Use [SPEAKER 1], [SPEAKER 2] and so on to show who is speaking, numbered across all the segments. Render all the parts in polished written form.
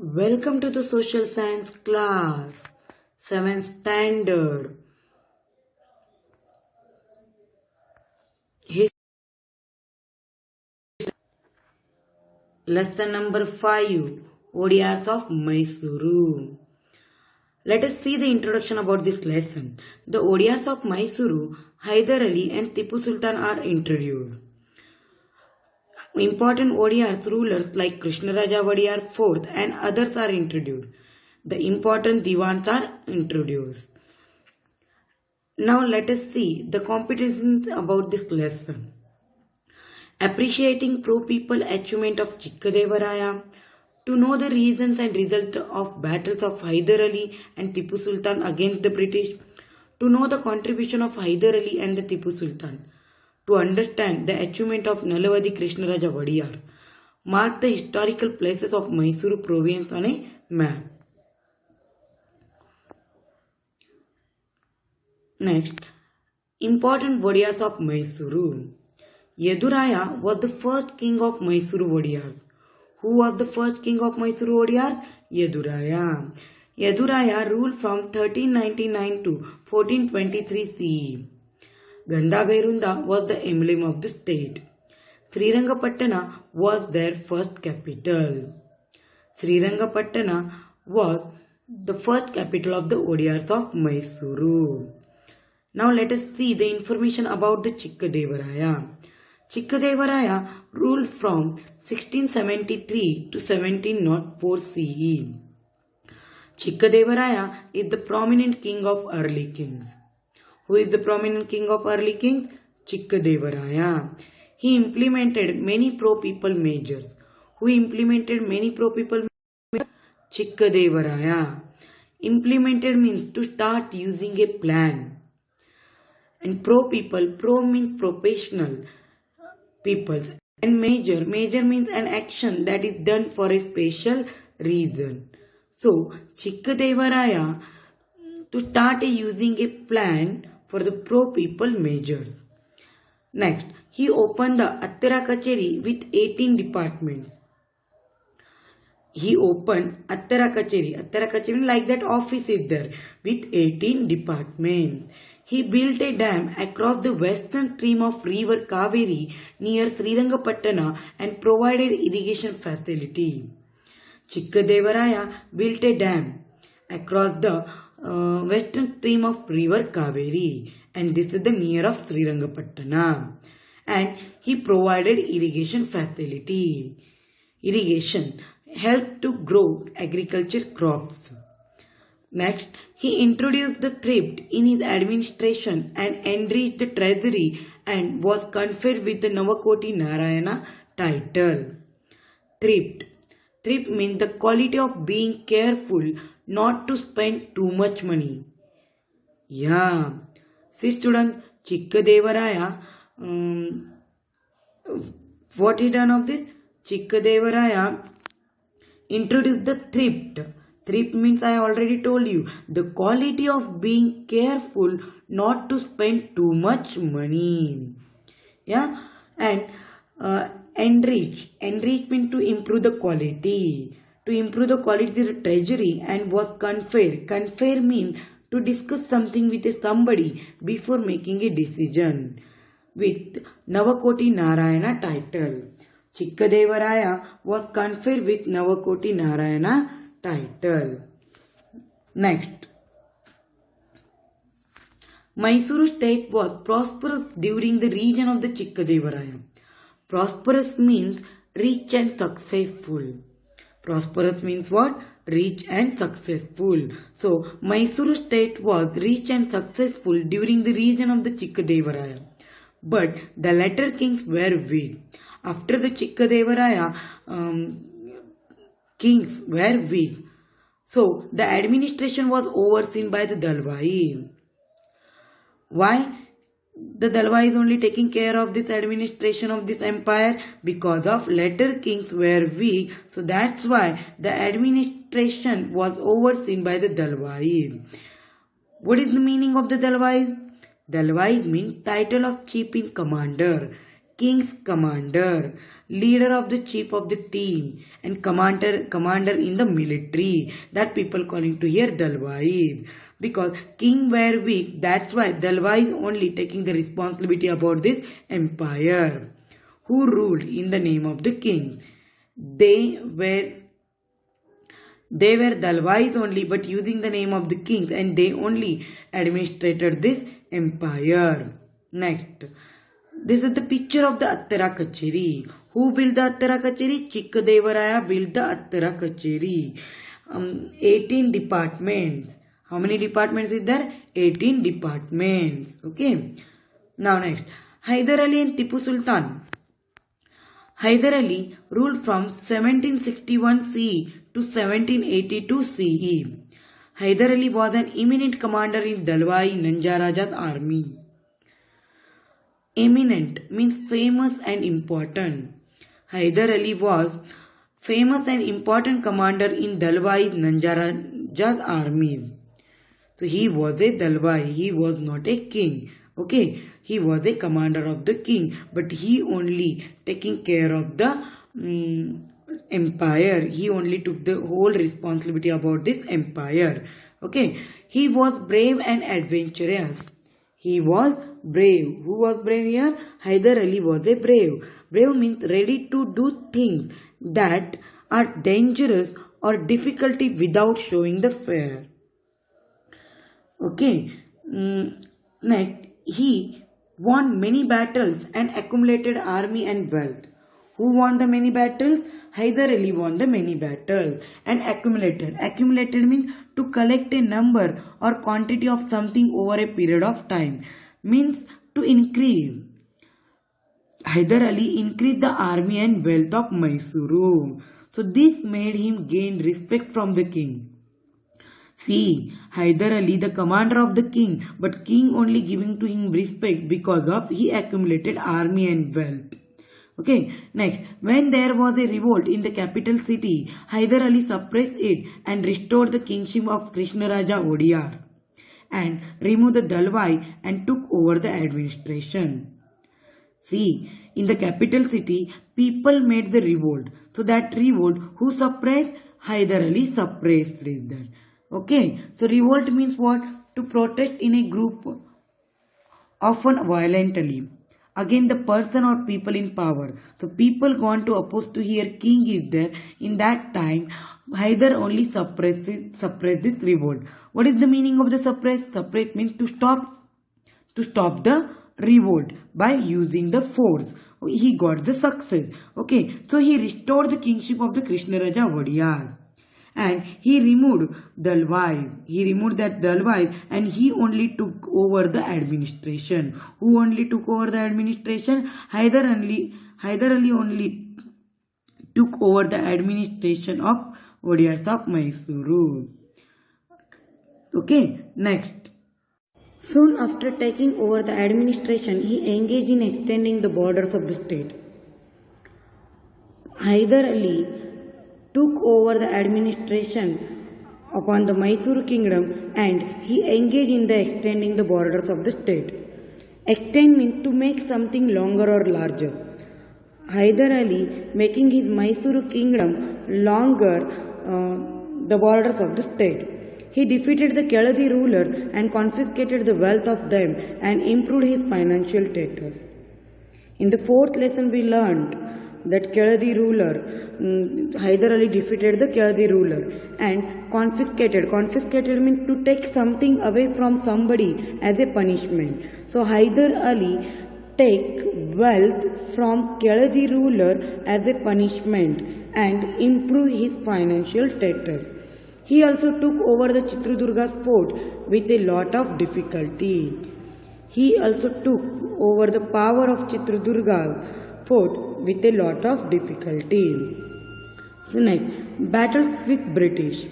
[SPEAKER 1] Welcome to the social science class, 7th standard. Lesson number 5, ODRs of MYSURU. Let us see the introduction about this lesson. The ODRs of MYSURU, Hyder Ali and Tipu Sultan are introduced. Important ODRs rulers like Krishnaraja Wadiyar IV and others are introduced. The important Diwans are introduced. Now let us see the competitions about this lesson. Appreciating pro-people achievement of Chikkadevaraya. To know the reasons and result of battles of Hyder Ali and Tipu Sultan against the British. To know the contribution of Hyder Ali and the Tipu Sultan. To understand the achievement of Nalavadi Krishnaraja Wadiyar. Mark the historical places of Mysuru province on a map. Next, important Wadiyars of Mysuru. Yeduraya was the first king of Mysuru Wadiyars. Who was the first king of Mysuru Wadiyars? Yeduraya. Yeduraya ruled from 1399 to 1423 CE. Gandaberunda was the emblem of the state. Srirangapatna was their first capital. Srirangapatna was the first capital of the Wadiyars of Mysuru. Now let us see the information about the Chikkadevaraya. Chikkadevaraya ruled from 1673 to 1704 CE. Chikkadevaraya is the prominent king of early kings. Who is the prominent king of early kings? Chikkadevaraya. He implemented many pro-people measures. Who implemented many pro-people measures? Chikkadevaraya. Implemented means to start using a plan. And pro-people, pro means professional peoples. And major means an action that is done for a special reason. So, Chikkadevaraya to start using a plan for the pro-people measures. Next, he opened the Attara Kacheri with 18 departments. He opened Attara Kacheri like that office is there with 18 departments. He built a dam across the western stream of river Kaveri near Srirangapatna and provided irrigation facility. Chikkadevaraya built a dam across the western stream of river Kaveri, and this is the near of Srirangapatna, and he provided irrigation facility. Irrigation helped to grow agriculture crops. Next, he introduced the thrift in his administration and enriched the treasury and was conferred with the Navakoti Narayana title. Thrift means the quality of being careful not to spend too much money. Yeah. See student, Chikkadevaraya, what he done of this? Chikkadevaraya introduced the thrift. Thrift means I already told you, the quality of being careful not to spend too much money. Yeah. And enrich means to improve the quality. To improve the quality of the treasury and was conferred. Confer means to discuss something with somebody before making a decision. With Navakoti Narayana title. Chikkadevaraya was conferred with Navakoti Narayana title. Next. Mysuru state was prosperous during the reign of the Chikkadevaraya. Prosperous means rich and successful. Prosperous means what? Rich and successful. So, Mysuru state was rich and successful during the reign of the Chikkadevaraya. But the latter kings were weak. After the Chikkadevaraya, kings were weak. So, the administration was overseen by the Dalwai. Why? The Dalwai is only taking care of this administration of this empire because of later kings were weak. So that's why the administration was overseen by the Dalwai. What is the meaning of the Dalwai? Dalwai means title of chief in commander. king's commander, leader of the chief of the team, and commander in the military. That people calling to here Dalwais. Because king were weak, that's why Dalwais only taking the responsibility about this empire. Who ruled in the name of the king? They were Dalwais only, but using the name of the kings, and they only administrated this empire. Next, this is the picture of the Attara Kacheri. Who built the Attara Kacheri? Chikkadevaraya built the Attara Kacheri. 18 departments. How many departments is there? 18 departments. Okay. Now next, Hyder Ali and Tipu Sultan. Hyder Ali ruled from 1761 CE to 1782 CE. Hyder Ali was an eminent commander in Dalwai Nanjaraja's army. Eminent means famous and important. Hyder Ali was famous and important commander in Dalwai Nanjaraja's army. So he was a Dalwai, he was not a king. Okay, he was a commander of the king, but he only taking care of the empire. He only took the whole responsibility about this empire. Okay, he was brave and adventurous. He was brave. Who was brave here? Hyder Ali was a brave. Brave means ready to do things that are dangerous or difficulty without showing the fear. Okay. Next, he won many battles and accumulated army and wealth. Who won the many battles? Hyder Ali won the many battles and accumulated. Accumulated means to collect a number or quantity of something over a period of time. Means to increase. Hyder Ali increased the army and wealth of MYSURU. So this made him gain respect from the king. See, Hyder Ali, the commander of the king, but king only giving to him respect because of he accumulated army and wealth. Okay, next, when there was a revolt in the capital city, Hyder Ali suppressed it and restored the kingship of Krishnaraja Wodeyar and removed the Dalwai and took over the administration. See, in the capital city, people made the revolt. So that revolt, who suppressed? Hyder Ali suppressed it there. Okay, so revolt means what? To protest in a group, often violently, against the person or people in power. So people want to oppose to hear king is there. In that time, Hyder only suppress this revolt. What is the meaning of the suppress? Suppress means to stop the revolt by using the force. He got the success. Okay, so he restored the kingship of the Krishnaraja Wodeyar. And he removed Dalwais. He removed that Dalwais and he only took over the administration. Who only took over the administration? Hyder Ali only took over the administration of Wodeyars of MYSURU. Okay, next. Soon after taking over the administration, he engaged in extending the borders of the state. Hyder Ali took over the administration upon the Mysuru kingdom and he engaged in the extending the borders of the state. Extend means to make something longer or larger. Hyder Ali making his Mysuru kingdom longer the borders of the state. He defeated the Keladi ruler and confiscated the wealth of them and improved his financial status. In the fourth lesson we learned that Keladi ruler, Hyder Ali defeated the Keladi ruler and confiscated. Confiscated means to take something away from somebody as a punishment. So Hyder Ali take wealth from Keladi ruler as a punishment and improve his financial status. He also took over the Chitradurga's fort with a lot of difficulty. He also took over the power of Chitradurga's fort with a lot of difficulty. So next, battles with British.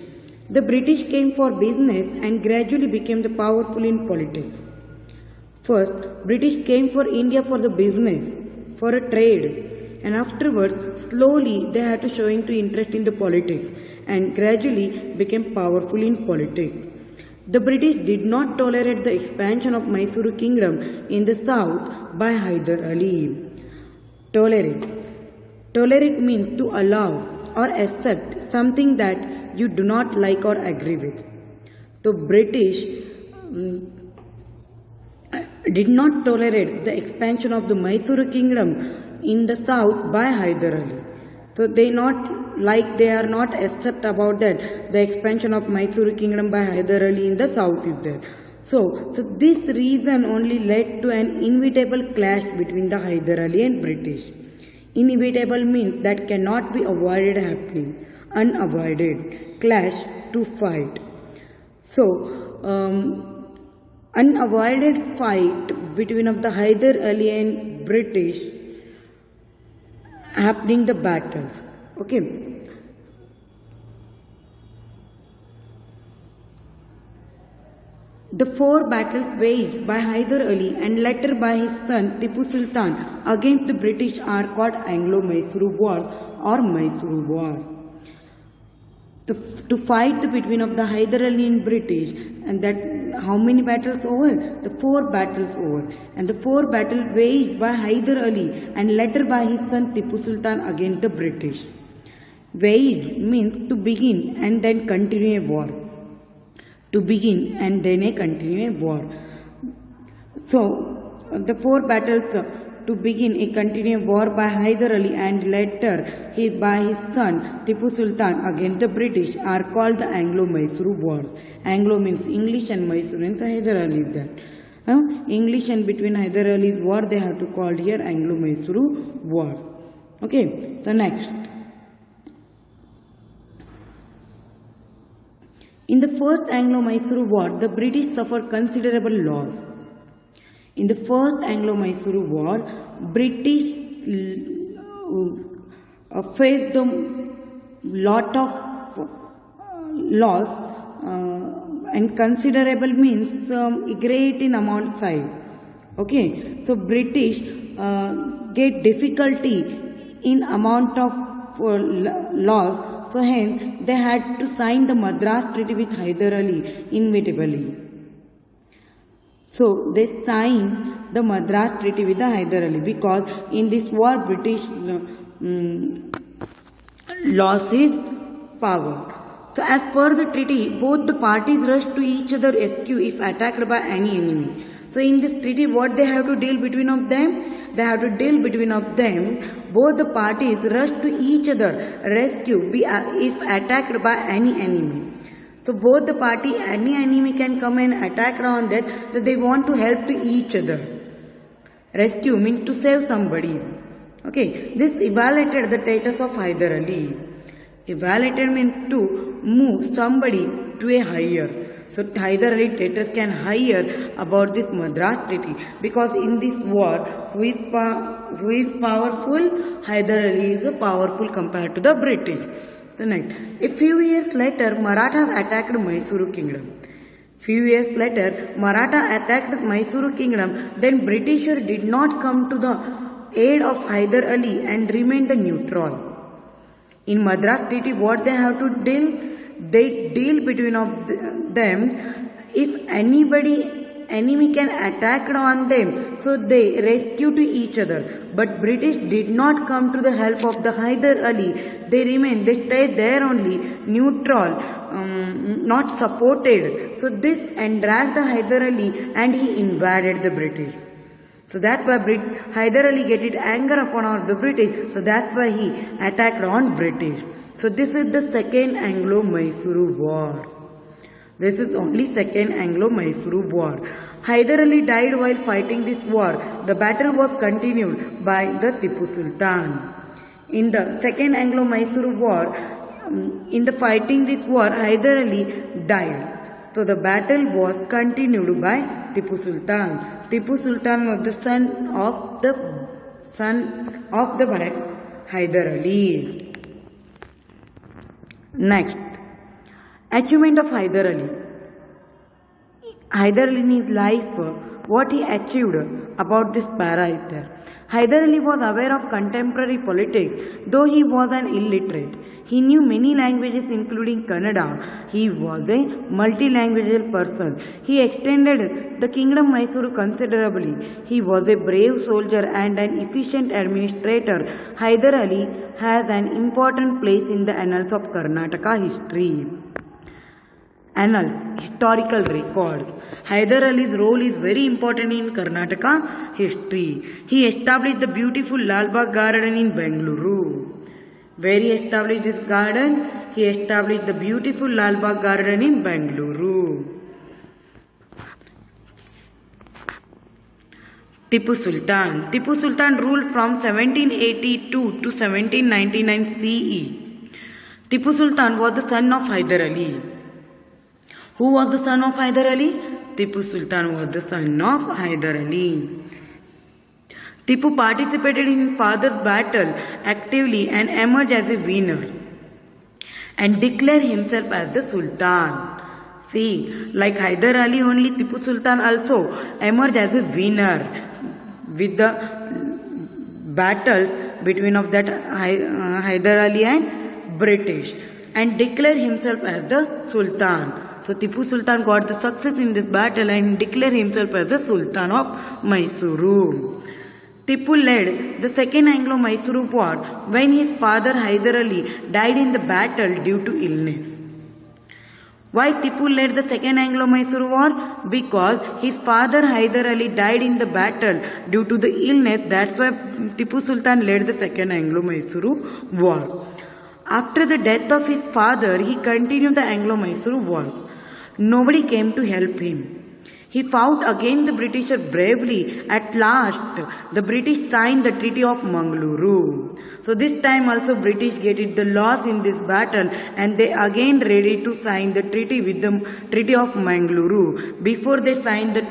[SPEAKER 1] The British came for business and gradually became the powerful in politics. First, British came for India for the business, for a trade, and afterwards, slowly they had to showing to interest in the politics and gradually became powerful in politics. The British did not tolerate the expansion of Mysuru kingdom in the south by Hyder Ali. Tolerate. Tolerate means to allow or accept something that you do not like or agree with. So British did not tolerate the expansion of the Mysuru kingdom in the south by Hyder Ali. So they are not accept about that the expansion of Mysuru kingdom by Hyder Ali in the south is there. So this reason only led to an inevitable clash between the Hyder Ali and British. Inevitable means that cannot be avoided happening. Unavoided. Clash to fight. So unavoided fight between of the Hyder Ali and British happening the battles. Okay. The four battles waged by Hyder Ali and later by his son Tipu Sultan against the British are called Anglo-Mysuru Wars or Mysuru Wars. To fight between of the Hyder Ali and British, and that how many battles over? The four battles over, and the four battles waged by Hyder Ali and later by his son Tipu Sultan against the British. Waged means to begin and then continue a war. To begin and then a continue a war. So the four battles to begin a continued war by Hyder Ali and later by his son Tipu Sultan against the British are called the Anglo-Mysuru Wars. Anglo means English and Mysuru means Hyder Ali is that. English and between Hyder Ali's war they have to call here Anglo-Mysuru Wars. Okay, so next. In the first Anglo-Mysuru War, the British suffered considerable loss. In the first Anglo-Mysuru War, British faced a lot of loss and considerable means great in amount size. Okay, so British get difficulty in amount of loss, so hence they had to sign the Madras Treaty with Hyder Ali inevitably. So they signed the Madras Treaty with the Hyder Ali because in this war British lost his power. So as per the treaty, both the parties rushed to each other rescue if attacked by any enemy. So in this treaty, what they have to deal between of them? They have to deal between of them. Both the parties rushed to each other rescue if attacked by any enemy. So both the party, any enemy can come and attack on that they want to help to each other. Rescue means to save somebody. Okay, this evaluated the status of Hyder Ali. Evaluated means to move somebody to a higher. So Hyder Ali status can higher about this Madras Treaty because in this war, who is powerful? Hyder Ali is powerful compared to the British. So next, a few years later, Marathas attacked Mysuru kingdom. Few years later, Maratha attacked Mysuru kingdom. Then Britishers did not come to the aid of Hyder Ali and remained the neutral. In Madras Treaty, what they have to deal? They deal between of them. If enemy can attack on them, so they rescue to each other. But British did not come to the help of the Hyder Ali. They remained, they stayed there only, neutral, not supported. So this enraged the Hyder Ali and he invaded the British. So that's why Hyder Ali get anger upon the British. So that's why he attacked on British. So this is the second Anglo-Mysuru War. This is only second Anglo-Mysuru War. Hyder Ali died while fighting this war. The battle was continued by the Tipu Sultan. In the second Anglo-Mysuru War, in the fighting this war, Hyder Ali died. So the battle was continued by Tipu Sultan. Tipu Sultan was the son of the Hyder Ali. Next, achievement of Hyder Ali. Hyder Ali in his life what he achieved about this para-ether. Hyder Ali was aware of contemporary politics, though he was an illiterate. He knew many languages including Kannada. He was a multilingual person. He extended the kingdom Mysuru considerably. He was a brave soldier and an efficient administrator. Hyder Ali has an important place in the annals of Karnataka history. Annals, historical records. Hyder Ali's role is very important in Karnataka history. He established the beautiful Lal Bagh garden in Bengaluru. Where he established this garden? He established the beautiful Lal Bagh garden in Bengaluru. Tipu Sultan. Tipu Sultan ruled from 1782 to 1799 CE. Tipu Sultan was the son of Hyder Ali. Who was the son of Hyder Ali? Tipu Sultan was the son of Hyder Ali. Tipu participated in father's battle actively and emerged as a winner and declared himself as the Sultan. See, like Hyder Ali only, Tipu Sultan also emerged as a winner with the battles between of that Hyder Ali and British and declared himself as the Sultan. So Tipu Sultan got the success in this battle and declared himself as the Sultan of Mysuru. Tipu led the second Anglo-Mysuru war when his father Hyder Ali died in the battle due to illness. Why Tipu led the second Anglo-Mysuru war? Because his father Hyder Ali died in the battle due to the illness. That's why Tipu Sultan led the second Anglo-Mysuru war. After the death of his father, he continued the Anglo-Mysuru war. Nobody came to help him. He fought against the British bravely. At last, the British signed the Treaty of Mangaluru. So this time also British get it the loss in this battle and they again ready to sign the treaty with the Treaty of Mangaluru. Before they signed the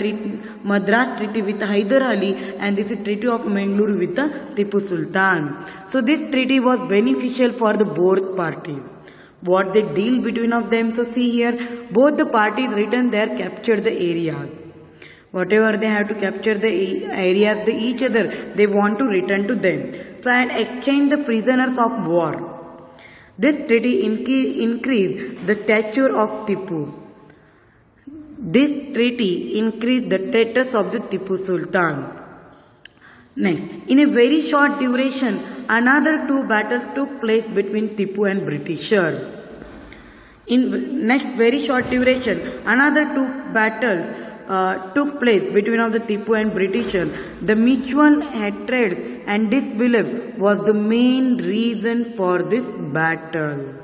[SPEAKER 1] Madras Treaty with Hyder Ali and this is Treaty of Mangaluru with the Tipu Sultan. So this treaty was beneficial for the both parties. What they deal between of them, so see here, both the parties written there captured the area. Whatever they have to capture the areas, each other, they want to return to them. So and exchange the prisoners of war. This treaty increased the stature of Tipu. This treaty increased the status of the Tipu Sultan. Next, in a very short duration, another two battles took place between Tipu and Britisher. In next very short duration, another two battles took place between of the Tipu and Britisher. The mutual hatred and disbelief was the main reason for this battle.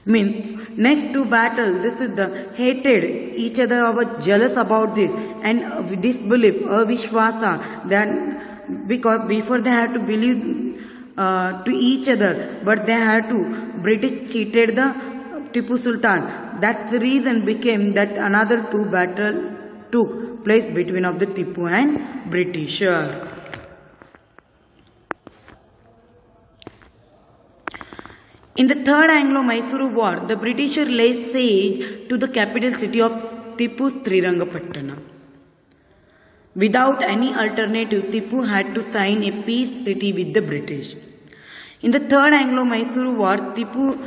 [SPEAKER 1] Means next two battles, this is the hated each other were jealous about this and disbelief, avishwasa, then because before they had to believe to each other, but they had to British cheated the Tipu Sultan. That's the reason became that another two battle took place between of the Tipu and Britisher. In the third Anglo-Mysuru war, the Britishers laid siege to the capital city of Tipu's Srirangapatna. Without any alternative, Tipu had to sign a peace treaty with the British. In the third Anglo-Mysuru war, Tipu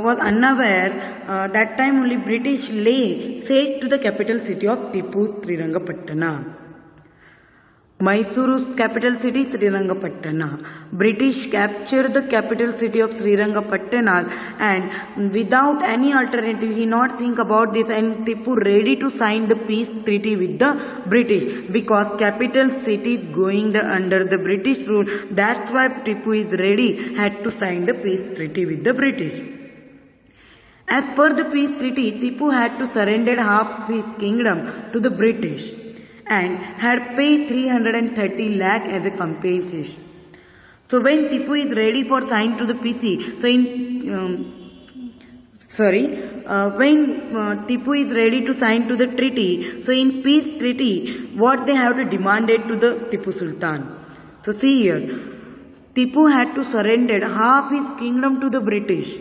[SPEAKER 1] was unaware that time only British lay siege to the capital city of Tipu's Srirangapatna. Mysuru's capital city Srirangapatna. British captured the capital city of Srirangapatna and without any alternative he not think about this and Tipu ready to sign the peace treaty with the British because capital city is going under the British rule. That's why Tipu is ready had to sign the peace treaty with the British. As per the peace treaty, Tipu had to surrender half his kingdom to the British and had paid 330 lakh as a compensation. So when Tipu is ready for sign to the PC, when Tipu is ready to sign to the treaty, so in peace treaty, what they have to demanded to the Tipu Sultan. So see here, Tipu had to surrender half his kingdom to the British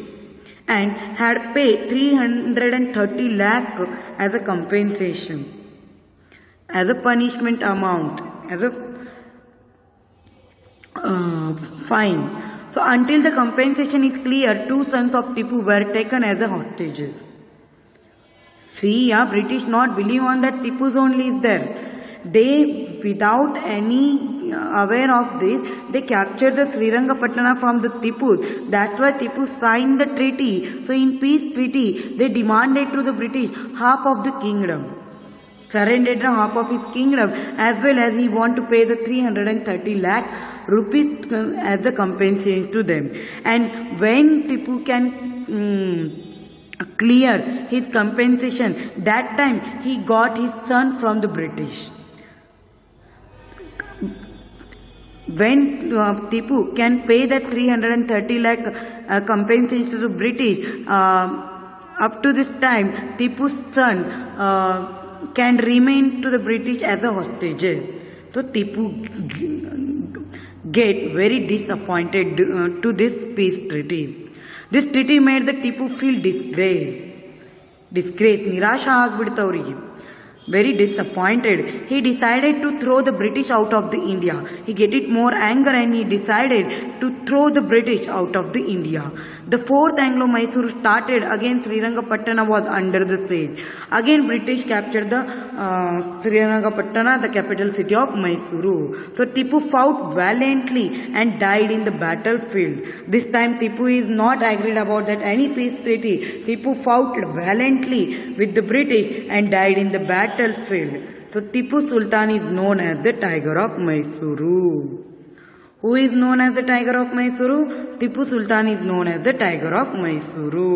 [SPEAKER 1] and had paid 330 lakh as a compensation. as a punishment amount, as a fine. So until the compensation is clear, 2 sons of Tipu were taken as a hostages. See, British not believe on that Tipu's only is there. They, without any aware of this, they captured the Srirangapatna from the Tipus. That's why Tipu signed the treaty. So in peace treaty, they demanded to the British half of the kingdom. Surrendered half of his kingdom, as well as he want to pay the 330 lakh rupees as a compensation to them. And when Tipu can clear his compensation, that time he got his son from the British. When Tipu can pay that 330 lakh compensation to the British, up to this time Tipu's son can remain to the British as a hostage. So Tipu get very disappointed to this peace treaty. This treaty made the Tipu feel disgrace, nirasha ಆಗ್ಬಿಡ್ತು ಅವರಿಗೆ. Very disappointed. He decided to throw the British out of the India. He get it more anger and he decided to throw the British out of the India. The fourth Anglo-Mysuru started. Again Srirangapatna was under the siege. Again British captured the Srirangapatna, the capital city of Mysuru. So Tipu fought valiantly and died in the battlefield. This time Tipu is not agreed about that any peace treaty. Tipu fought valiantly with the British and died in the battlefield. So Tipu Sultan is known as the Tiger of Mysuru. Who is known as the Tiger of Mysuru? Tipu Sultan is known as the Tiger of Mysuru.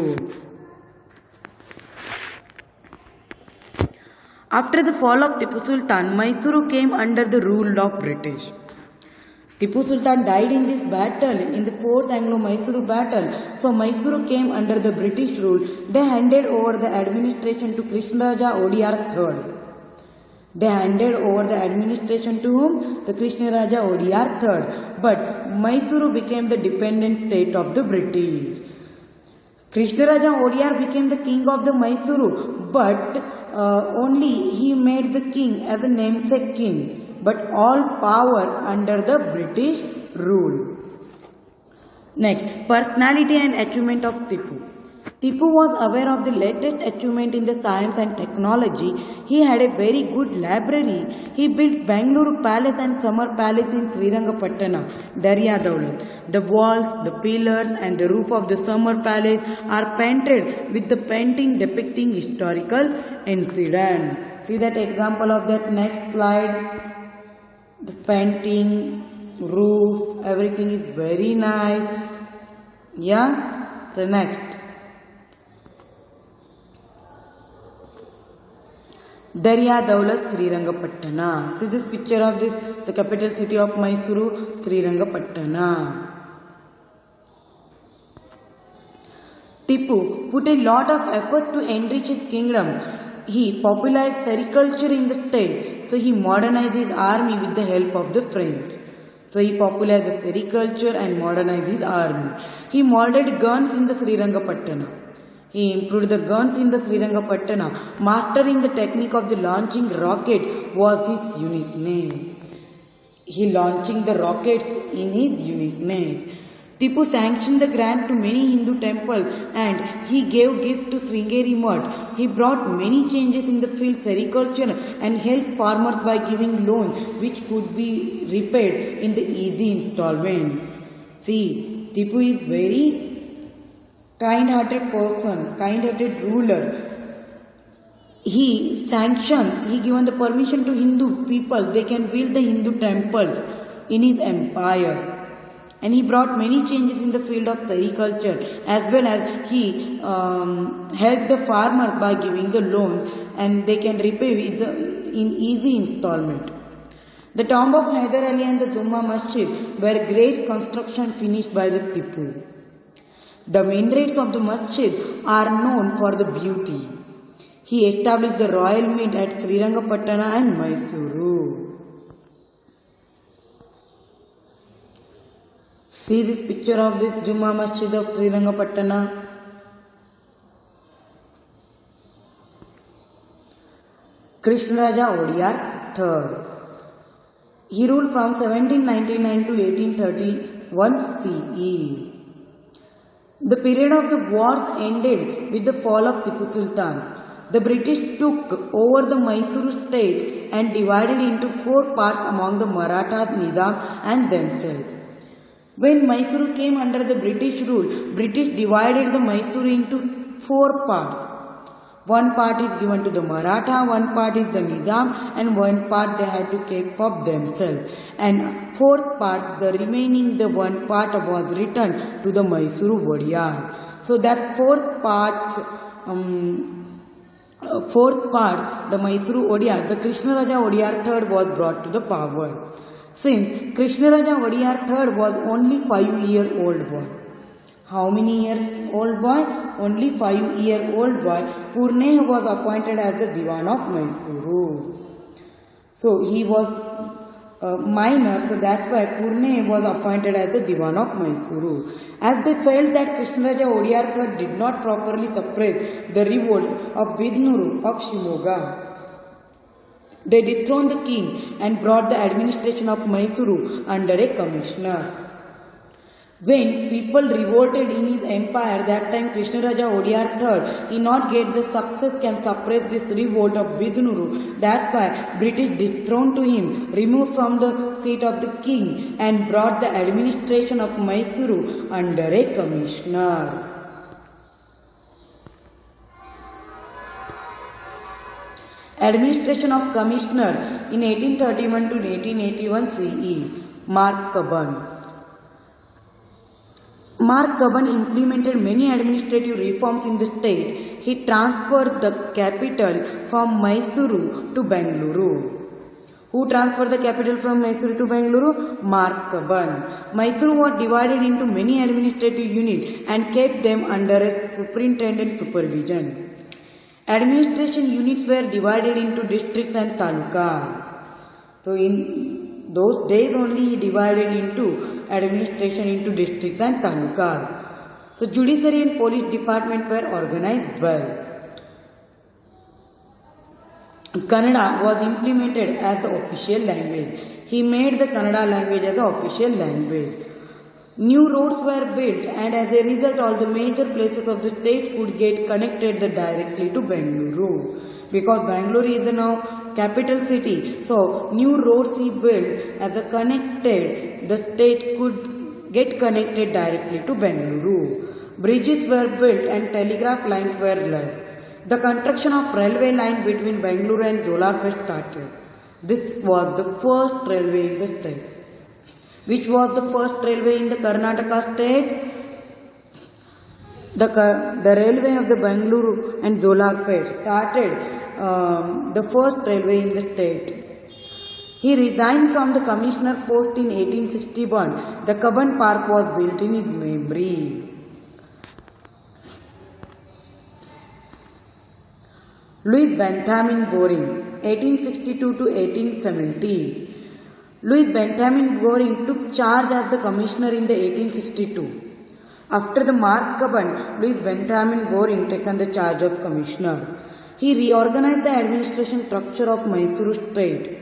[SPEAKER 1] After the fall of Tipu Sultan, Mysuru came under the rule of British. Tipu Sultan died in this battle, in the 4th Anglo-Mysuru battle. So Mysuru came under the British rule. They handed over the administration to Krishnaraja Wodeyar III. They handed over the administration to whom? The Krishnaraja Wodeyar III. But Mysuru became the dependent state of the British. Krishnaraja Wodeyar became the king of the Mysuru, but only he made the king as a namesake king, but all power under the British rule. Next, personality and achievement of Tipu. Tipu was aware of the latest achievement in the science and technology. He had a very good library. He built Bangalore Palace and Summer Palace in Srirangapatna, Darya Daulat. The walls, the pillars and the roof of the Summer Palace are painted with the painting depicting historical incident. See that example of that next slide. The painting, roof, everything is very nice. Yeah? The next. Darya Daulat, Srirangapatna. See this picture of this, the capital city of Mysuru, Srirangapatna. Tipu put a lot of effort to enrich his kingdom. He popularized sericulture in the state. So he modernized his army with the help of the French. So he popularized the sericulture and modernized his army. He molded guns in the Srirangapatna. He improved the guns in the Srirangapatna. Mastering the technique of the launching rocket was his uniqueness. He launching the rockets in his uniqueness. Tipu sanctioned the grant to many Hindu temples and he gave gifts to Sringeri Mutt. He brought many changes in the field sericulture and helped farmers by giving loans which could be repaid in the easy installment. See, Tipu is very kind-hearted person, kind-hearted ruler. He sanctioned, he given the permission to Hindu people, they can build the Hindu temples in his empire. And he brought many changes in the field of sericulture, as well as he helped the farmer by giving the loans and they can repay in easy installment. The tomb of Hyder Ali and the Jumma Masjid were great construction finished by the Tipu. The minarets of the masjid are known for the beauty. He established the royal mint at Srirangapatna and Mysuru. See this picture of this Jumma Masjid of Srirangapatna. Krishnaraja Wodeyar III. He ruled from 1799 to 1831 CE. The period of the wars ended with the fall of Tipu Sultan. The British took over the Mysuru state and divided into 4 parts among the Marathas, Nizam and themselves. When Mysuru came under the British rule, British divided the Mysuru into 4 parts. One part is given to the Maratha, one part is the Nizam, and one part they had to keep for themselves. And 4th part, the remaining the one part was returned to the Mysuru WODEYARS. So that 4th part, the Mysuru WODEYARS, the Krishnaraja Wodeyar III was brought to the power. Since Krishnaraja Wodeyar III was only 5-year-old boy. How many years old boy? Only 5-year-old boy. Purne was appointed as the Diwan of Mysuru. So he was minor, so that's why Purne was appointed as the Diwan of Mysuru. As they felt that Krishnaraja Wodeyar III did not properly suppress the revolt of Vidnuru of Shimoga, they dethroned the king and brought the administration of Mysuru under a commissioner. When people revolted in his empire, that time Krishnaraja Wodeyar III, he not get the success can suppress this revolt of Vidnuru. That's why British dethroned to him, removed from the seat of the king and brought the administration of Mysuru under a commissioner. Administration of commissioner in 1831 to 1881 CE. Mark Cubbon. Mark Cubbon implemented many administrative reforms in the state. He transferred the capital from Mysuru to Bengaluru. Who transferred the capital from Mysuru to Bengaluru? Mark Cubbon. Mysuru was divided into many administrative units and kept them under a superintendent supervision. Administration units were divided into districts and talukas. So in those days only he divided into administration into districts and talukas. So judiciary and police department were organized well. Kannada was implemented as the official language. He made the Kannada language as the official language. New roads were built and as a result all the major places of the state could get connected directly to Bengaluru. Because Bangalore is the now capital city, so new roads he built as a connected, the state could get connected directly to Bengaluru. Bridges were built and telegraph lines were laid. The construction of railway line between Bangalore and Jolapet started. This was the first railway in the state. Which was the first railway in the Karnataka state? The railway of the Bangalore and Jolapet started the first railway in the state. He resigned from the commissioner post in 1861. The Cubbon Park was built in his memory. Louis Benjamin Goring, 1862 to 1870. Louis Benjamin Goring took charge as the commissioner in the 1862. After the Mark Cubbon, Louis Benjamin Goring taken the charge of commissioner. He reorganized the administration structure of Mysuru state.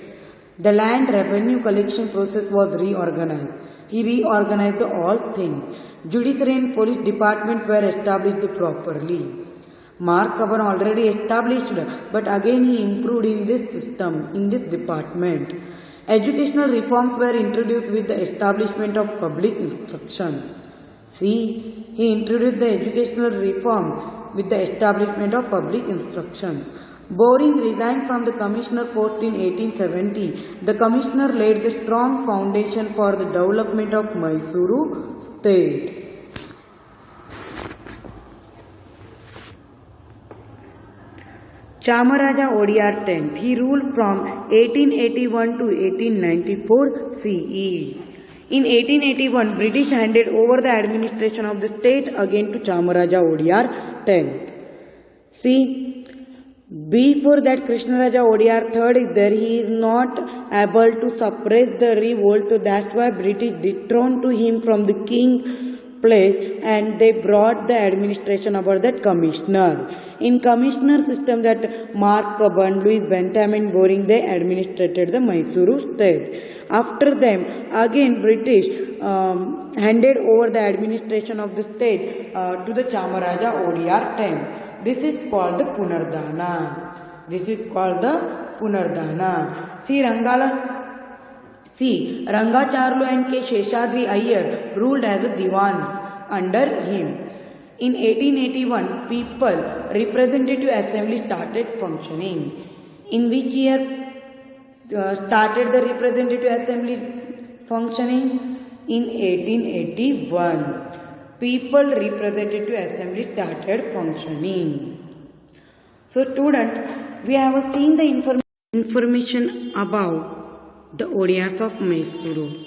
[SPEAKER 1] The land revenue collection process was reorganized. He reorganized all things. Judiciary and police department were established properly. Mark Cubbon already established, but again he improved in this system, in this department. Educational reforms were introduced with the establishment of public instruction. See, he introduced the educational reform with the establishment of public instruction. Goring resigned from the commissioner post in 1870. The commissioner laid the strong foundation for the development of Mysuru state. Chamaraja Wodeyar X. He ruled from 1881 to 1894 CE. In 1881, British handed over the administration of the state again to Chamaraja Wodeyar X. See, before that Krishnaraja Wodeyar III is there, he is not able to suppress the revolt, so that's why British dethroned to him from the king place and they brought the administration about that commissioner. In commissioner system that Mark Cuban, Louis Bentham and Boring they administrated the Mysuru state. After them again British handed over the administration of the state to the Chamaraja Wodeyar time. This is called the Punardhana. This is called the Punardhana. See, Rangacharlu and K. Sheshadri Iyer ruled as a Diwans under him. In 1881, People Representative Assembly started functioning. In which year started the Representative Assembly functioning? In 1881. People Representative Assembly started functioning. So student, we have seen the information about the WODEYARS of MYSURU.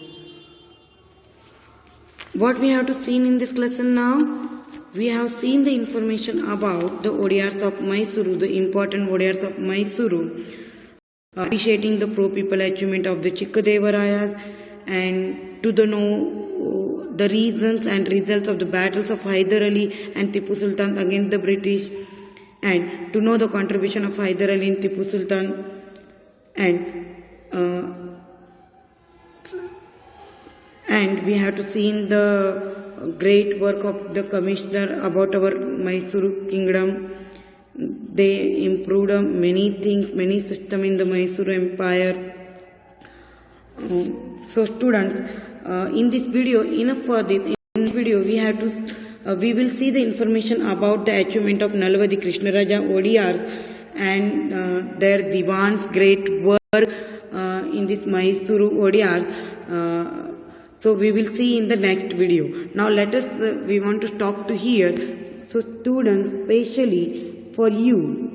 [SPEAKER 1] What we have to see in this lesson now? We have seen the information about the WODEYARS of MYSURU, the important WODEYARS of MYSURU, appreciating the pro-people achievement of the Chikkadevarayas and to know the reasons and results of the battles of Hyder Ali and Tipu Sultan against the British, and to know the contribution of Hyder Ali and Tipu Sultan, and we have to see in the great work of the commissioner about our Mysuru kingdom. They improved many things, many systems in the Mysuru empire. So students, in this video, enough for this. In this video, we will see the information about the achievement of Nalavadi Krishnaraja Wodeyars and their Divan's great work in this Mysuru Wodeyars. So we will see in the next video. Now let us, we want to stop to here. So students, especially for you.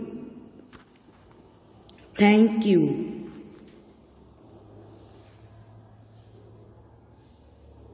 [SPEAKER 1] Thank you.